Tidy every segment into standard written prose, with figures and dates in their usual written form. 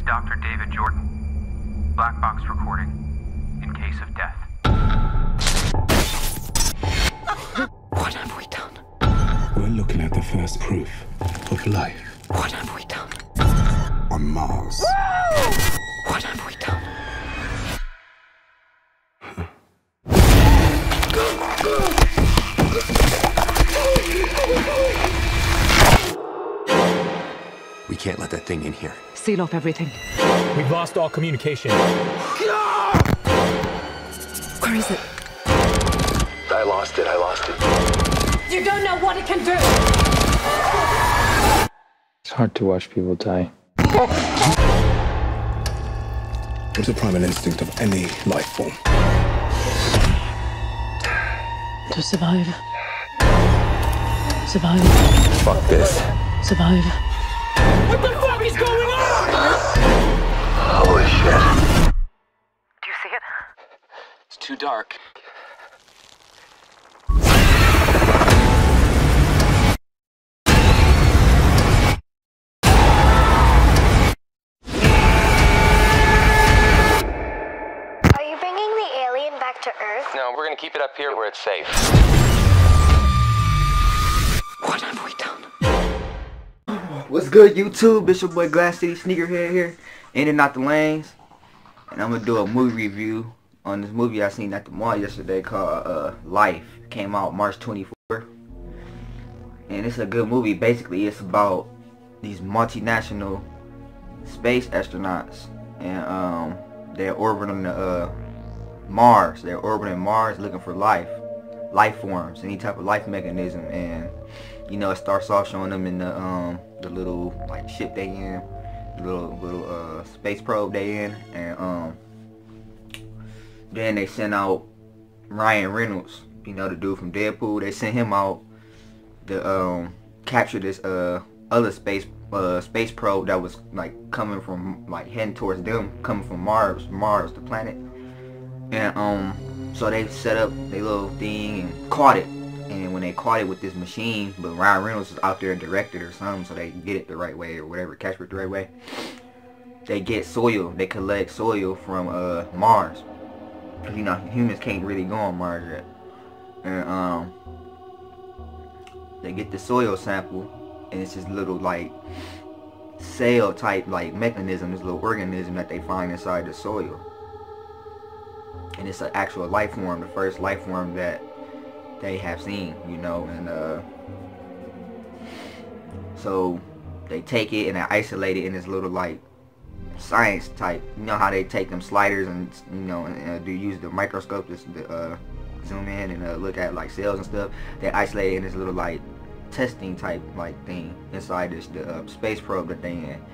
Dr. David Jordan. Black box recording. In case of death. What have we done? We're looking at the first proof of life. What have we done? On Mars. What have we done? We can't let that thing in here. Seal off everything. We've lost all communication. Where is it? I lost it. You don't know what it can do! It's hard to watch people die. It's a primal instinct of any life form. To survive. Survive. Fuck this. Survive. What the fuck is going on? Holy shit. Do you see it? It's too dark. Are you bringing the alien back to Earth? No, we're gonna keep it up here where it's safe. What have we done? What's good, YouTube? It's your boy Glass City Sneakerhead here, in and out the lanes, and I'm gonna do a movie review on this movie I seen at the mall yesterday called Life. Came out March 24th, and it's a good movie. Basically, it's about these multinational space astronauts, and they're orbiting Mars. They're orbiting Mars looking for life forms, any type of life mechanism, and you know, it starts off showing them in the little like ship they in, the little space probe they in, and then they send out Ryan Reynolds, you know, the dude from Deadpool. They sent him out to capture this other space probe that was like coming from, like heading towards them, coming from Mars, the planet, and so they set up their little thing and caught it. And when they caught it with this machine, but Ryan Reynolds was out there and directed or something, so they get it the right way or whatever, capture it the right way. They get soil. They collect soil from Mars. You know, humans can't really go on Mars yet. And they get the soil sample, and it's this little like cell type like mechanism, this little organism that they find inside the soil. And it's an actual life form, the first life form that they have seen, you know, and so they take it and they isolate it in this little like science type, you know how they take them sliders and, you know, and do use the microscope to zoom in and look at like cells and stuff. They isolate it in this little like testing type like thing inside this space probe that they in,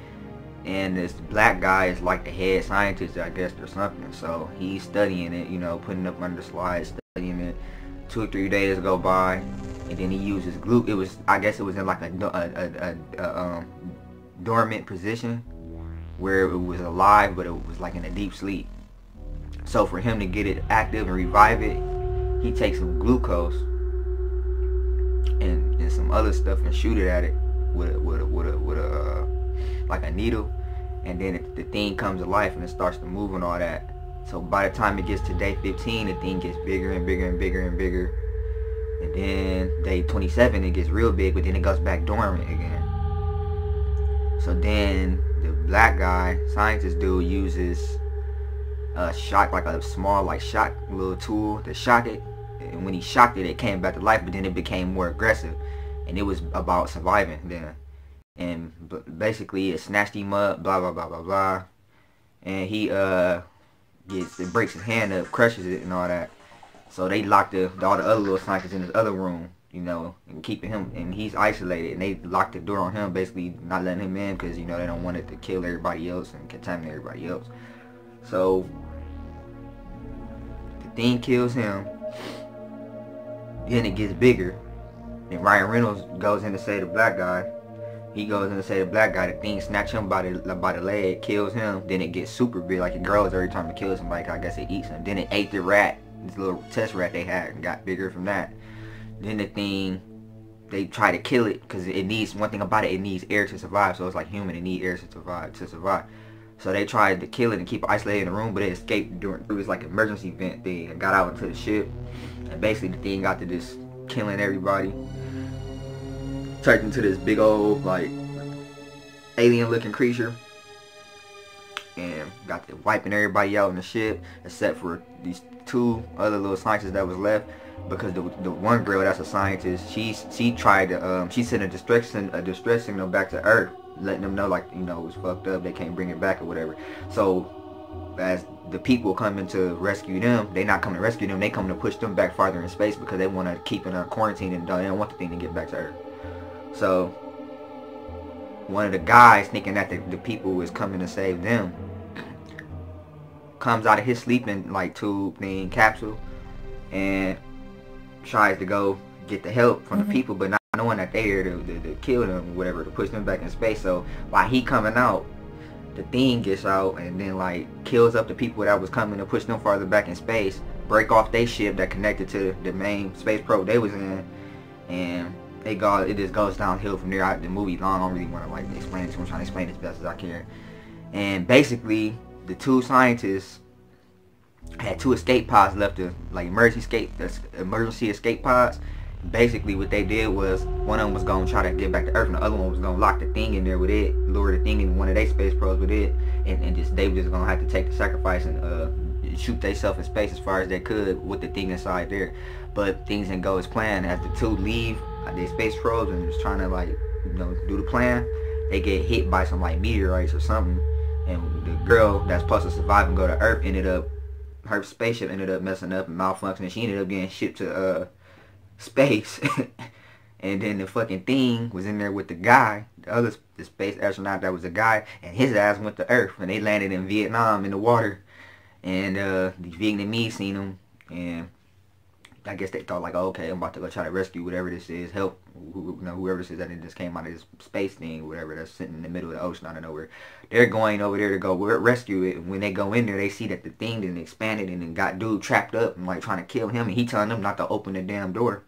and this black guy is like the head scientist, I guess, or something. So he's studying it, you know, putting up under the slides, studying it. 2 or 3 days go by, and then he uses glue. It was, I guess it was in like a dormant position where it was alive, but it was like in a deep sleep. So for him to get it active and revive it, he takes some glucose and some other stuff and shoot it at it with a like a needle, and then the thing comes to life and it starts to move and all that. So by the time it gets to day 15, the thing gets bigger and bigger and bigger and bigger. And then day 27, it gets real big, but then it goes back dormant again. So then the black guy, scientist dude, uses a shock, like a small like shock little tool to shock it. And when he shocked it, it came back to life, but then it became more aggressive. And it was about surviving then. And basically it snatched him up, blah, blah, blah, blah, blah. And he, it breaks his hand up, crushes it and all that. So they locked all the other little scientists in this other room, you know, and keeping him, and he's isolated, and they locked the door on him, basically not letting him in because, you know, they don't want it to kill everybody else and contaminate everybody else. So the thing kills him, then it gets bigger. Then Ryan Reynolds goes in to say the black guy. He goes in to say the black guy, the thing snatch him by the leg, kills him. Then it gets super big, like it grows every time it kills somebody. I guess it eats him. Then it ate the rat, this little test rat they had, and got bigger from that. Then the thing, they try to kill it because it needs, one thing about it, it needs air to survive. So it's like human, it needs air to survive. So they tried to kill it and keep it isolated in the room, but it escaped during, it was like an emergency vent thing, and got out into the ship. And basically the thing got to just killing everybody. Turned into this big old, like, alien looking creature. And got to wiping everybody out in the ship, except for these 2 other little scientists that was left. Because the one girl that's a scientist, she tried to, she sent a distress signal back to Earth, letting them know, like, you know, it was fucked up, they can't bring it back or whatever. So as the people coming to rescue them, they not coming to rescue them, they coming to push them back farther in space because they want to keep in a quarantine and they don't want the thing to get back to Earth. So one of the guys, thinking that the people was coming to save them, comes out of his sleeping like tube thing capsule and tries to go get the help from the people, but not knowing that they're there to kill them or whatever, to push them back in space. So while he coming out, the thing gets out and then like kills up the people that was coming to push them farther back in space, break off their ship that connected to the main space probe they was in, and it just goes downhill from there. The movie long, I don't really want to like explain it, so I'm trying to explain it as best as I can. And basically the 2 scientists had 2 escape pods left, to like emergency escape pods. Basically what they did was, one of them was going to try to get back to Earth and the other one was going to lock the thing in there with it, lure the thing in one of their space probes with it, and just they were just going to have to take the sacrifice and shoot themselves in space as far as they could with the thing inside there. But things didn't go as planned. As the 2 leave their space probes and just trying to, like, you know, do the plan, they get hit by some like meteorites or something, and the girl that's supposed to survive and go to Earth her spaceship ended up messing up and malfunctioning. She ended up getting shipped to space. And then the fucking thing was in there with the guy, the space astronaut that was a guy, and his ass went to Earth, and they landed in Vietnam in the water. And the Vietnamese seen them, and I guess they thought like, oh, okay, I'm about to go try to rescue whatever this is, help, whoever this is that it just came out of this space thing, whatever, that's sitting in the middle of the ocean out of nowhere. They're going over there to go rescue it, and when they go in there, they see that the thing then expanded and then got dude trapped up and like trying to kill him, and he telling them not to open the damn door.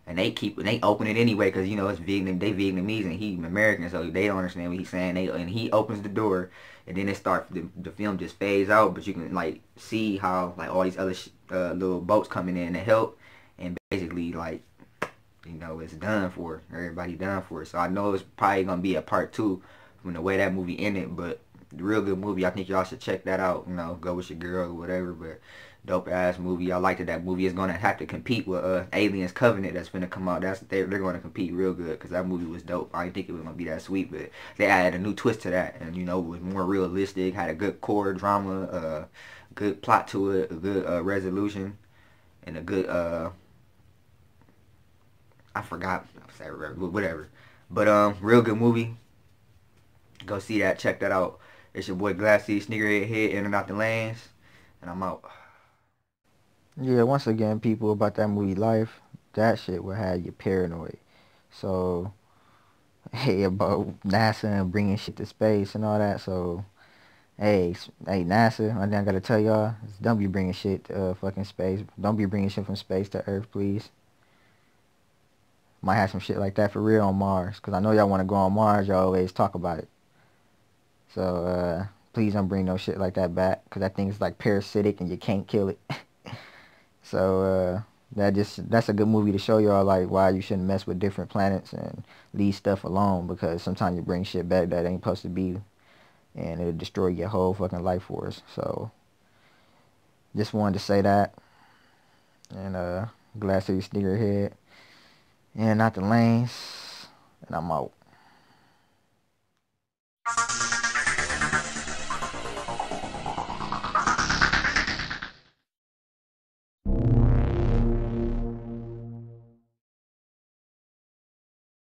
And they open it anyway because, you know, it's they Vietnamese and he American, so they don't understand what he's saying. And he opens the door, and then it starts, the film just fades out, but you can like see how like all these other little boats coming in to help, and basically like, you know, it's done for. Everybody done for. So I know it's probably gonna be a part 2 from the way that movie ended, but real good movie. I think y'all should check that out. You know, go with your girl or whatever, but dope ass movie. I like that movie is gonna have to compete with Aliens Covenant that's gonna come out. They're gonna compete real good because that movie was dope. I didn't think it was gonna be that sweet, but they added a new twist to that, and you know, it was more realistic. Had a good core drama, good plot to it, a good resolution, and a good I forgot, whatever. But real good movie. Go see that. Check that out. It's your boy Glassy, Sneakerhead Head, in and out the lanes, and I'm out. Yeah, once again, people, about that movie Life, that shit will have you paranoid. So, hey, about NASA and bringing shit to space and all that. So, hey, NASA, I think I gotta tell y'all, don't be bringing shit to fucking space. Don't be bringing shit from space to Earth, please. Might have some shit like that for real on Mars, because I know y'all want to go on Mars. Y'all always talk about it. So, please don't bring no shit like that back, because that thing is like parasitic and you can't kill it. So, that's a good movie to show y'all like why you shouldn't mess with different planets and leave stuff alone, because sometimes you bring shit back that ain't supposed to be, and it'll destroy your whole fucking life force. So, just wanted to say that. And, Glass City Sneakerhead, and not the lanes, and I'm out.